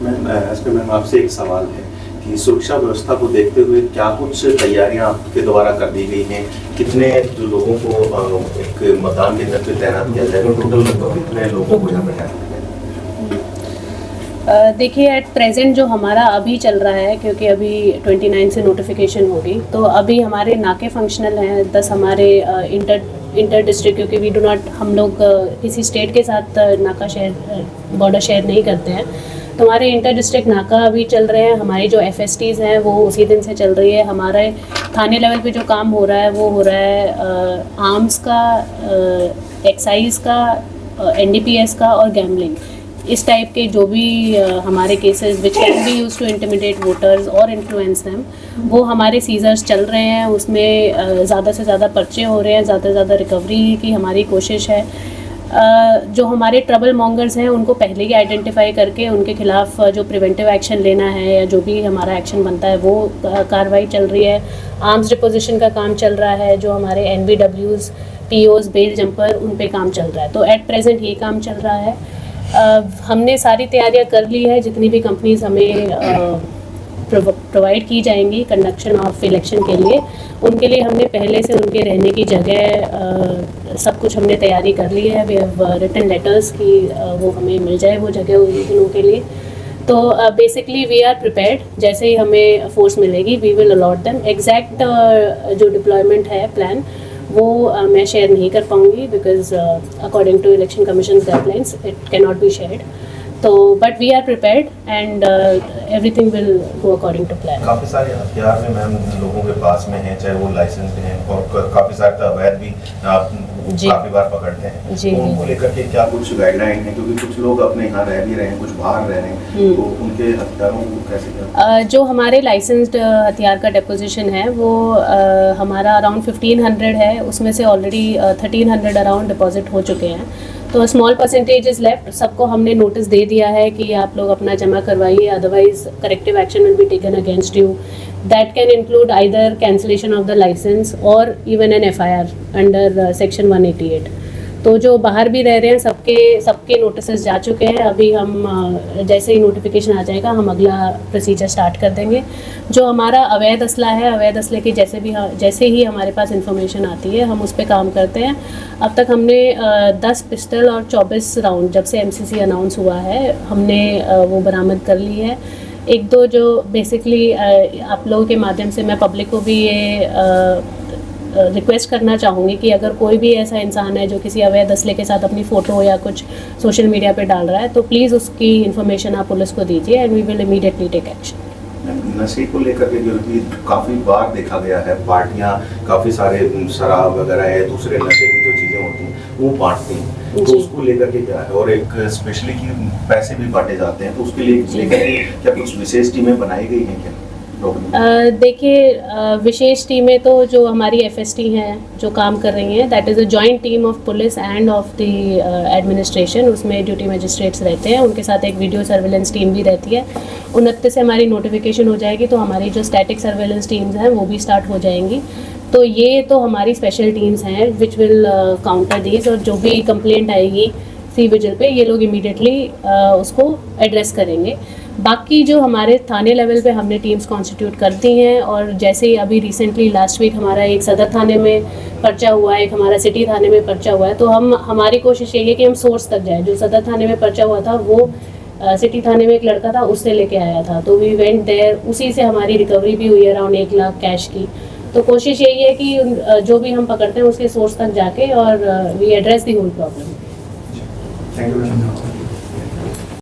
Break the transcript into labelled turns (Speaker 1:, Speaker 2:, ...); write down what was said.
Speaker 1: Ma'am आपसे एक सवाल है कि सुरक्षा व्यवस्था को देखते हुए क्या कुछ तैयारियां आपके द्वारा कर दी गई हैं? कितने जो लोगों को एक मतदान केंद्र पे तैनात किया जाएगा? टोटल कितने लोगों को यहाँ पे तैनात किया जाएगा?
Speaker 2: देखिए, एट प्रेजेंट जो हमारा अभी चल रहा है, क्योंकि अभी 29 से नोटिफिकेशन होगी, तो अभी हमारे नाके फंक्शनल हैं 10 हमारे इंटर डिस्ट्रिक्ट, क्योंकि वी डू नॉट, हम लोग किसी स्टेट के साथ नाका शेयर, बॉर्डर शेयर नहीं करते हैं, तो हमारे इंटर डिस्ट्रिक्ट नाका अभी चल रहे हैं। हमारी जो FSTs हैं वो उसी दिन से चल रही है। हमारे थाने लेवल पे जो काम हो रहा है वो हो रहा है आर्म्स का, एक्साइज का, NDPS का और गैमलिंग, इस टाइप के जो भी हमारे cases which can be use to intimidate voters और इन्फ्लुएंस देम, वो हमारे सीजर्स चल रहे हैं। उसमें ज़्यादा से ज़्यादा पर्चे हो रहे हैं, ज़्यादा से ज़्यादा रिकवरी की हमारी कोशिश है। जो हमारे ट्रबल मॉन्गर्स हैं उनको पहले ही आइडेंटिफाई करके उनके खिलाफ जो प्रिवेंटिव एक्शन लेना है या जो भी हमारा एक्शन बनता है वो कार्रवाई चल रही है। आर्म्स डिपोजिशन का काम चल रहा है, जो हमारे NBWs, POs, बेल जंपर, उन पे काम चल रहा है। तो एट प्रेजेंट ये काम चल रहा है। हमने सारी तैयारियां कर ली है। जितनी भी कंपनीज हमें प्रोवाइड की जाएंगी कंडक्शन ऑफ इलेक्शन के लिए, उनके लिए हमने पहले से उनके रहने की जगह सब कुछ हमने तैयारी कर ली है। वी हैव रिटन लेटर्स कि वो हमें मिल जाए वो जगह उन दिनों के लिए। तो बेसिकली वी आर प्रिपेयर्ड। जैसे ही हमें फोर्स मिलेगी we will allot them. Exact जो डिप्लॉयमेंट है प्लान वो मैं शेयर नहीं कर पाऊँगी, because according to election commission guidelines it can not be shared. तो but we are prepared and everything will go according to plan.
Speaker 3: काफ़ी सारे हथियार में मैम लोगों के पास में हैं, चाहे वो लाइसेंस हैं, और काफ़ी सारे तो अवैध भी काफ़ी बार पकड़ते हैं।
Speaker 2: जी,
Speaker 3: तो उनको लेकर के क्या कुछ गाइडलाइन है? क्योंकि कुछ लोग अपने यहाँ रह भी रहे हैं, कुछ बाहर रह रहे हैं, तो उनके हथियारों को कैसे क्या?
Speaker 2: जो हमारे लाइसेंस्ड हथियार का डेपोजिशन है वो हमारा अराउंड 1500 है। उसमें से ऑलरेडी 1300 अराउंड डिपॉजिट हो चुके हैं। तो स्मॉल परसेंटेज इज़ लेफ्ट। सबको हमने नोटिस दे दिया है कि आप लोग अपना जमा करवाइए, otherwise corrective action will be taken against you. That can include either cancellation of the licence और even an FIR under section 188। तो जो बाहर भी रह रहे हैं सबके नोटिस जा चुके हैं। अभी हम जैसे ही नोटिफिकेशन आ जाएगा हम अगला प्रोसीजर स्टार्ट कर देंगे। जो हमारा अवैध असला है, अवैध असले की जैसे ही हमारे पास इंफॉर्मेशन आती है हम उस पर काम करते हैं। अब तक हमने 10 पिस्टल और 24 राउंड, जब से MCC अनाउंस हुआ है, हमने वो बरामद कर ली है। एक दो जो बेसिकली आप लोगों के माध्यम से मैं पब्लिक को भी ये रिक्वेस्ट करना चाहूँगी कि अगर कोई भी ऐसा इंसान है जो किसी अवैध असले के साथ अपनी फ़ोटो या कुछ सोशल मीडिया पे डाल रहा है, तो प्लीज़ उसकी इन्फॉर्मेशन आप पुलिस को दीजिए and we will immediately take action.
Speaker 1: नशे को लेकर के जो कि काफ़ी बार देखा गया है, पार्टियां काफ़ी सारे शराब वगैरह है, दूसरे नशे की जो चीज़ें होती हैं वो बांटती हैं, तो उसको लेकर के क्या है? और एक स्पेशली कि पैसे भी बांटे जाते हैं, तो उसके लिए लेकर के क्या कुछ विशेष टीमें बनाई गई हैं क्या?
Speaker 2: देखिए, विशेष टीमें तो जो हमारी FST हैं जो काम कर रही हैं, that is a joint team of police end of the administration. उसमें ड्यूटी मजिस्ट्रेट्स रहते हैं, उनके साथ एक वीडियो सर्वेलेंस टीम भी रहती है। 29 से हमारी नोटिफिकेशन हो जाएगी तो हमारी जो स्टैटिक सर्वेलेंस टीम्स हैं वो भी स्टार्ट हो जाएंगी। तो ये तो हमारी स्पेशल टीम्स हैं विच विल काउंटर दीज, और जो भी कंप्लेंट आएगी सी विजिल पे ये लोग इमीडिएटली उसको एड्रेस करेंगे। बाकी जो हमारे थाने लेवल पे हमने टीम्स कॉन्स्टिट्यूट कर दी हैं, और जैसे ही अभी रिसेंटली लास्ट वीक हमारा एक सदर थाने में पर्चा हुआ है, एक हमारा सिटी थाने में पर्चा हुआ है, तो हमारी कोशिश यही है कि हम सोर्स तक जाएँ। जो सदर थाने में पर्चा हुआ था वो सिटी थाने में एक लड़का था, उससे लेके आया था, तो वी वेंट देयर, उसी से हमारी रिकवरी भी हुई है अराउंड 1 लाख कैश की। तो कोशिश यही है कि जो भी हम पकड़ते हैं उसके सोर्स तक जाके और we address the whole problem.
Speaker 1: Thank you.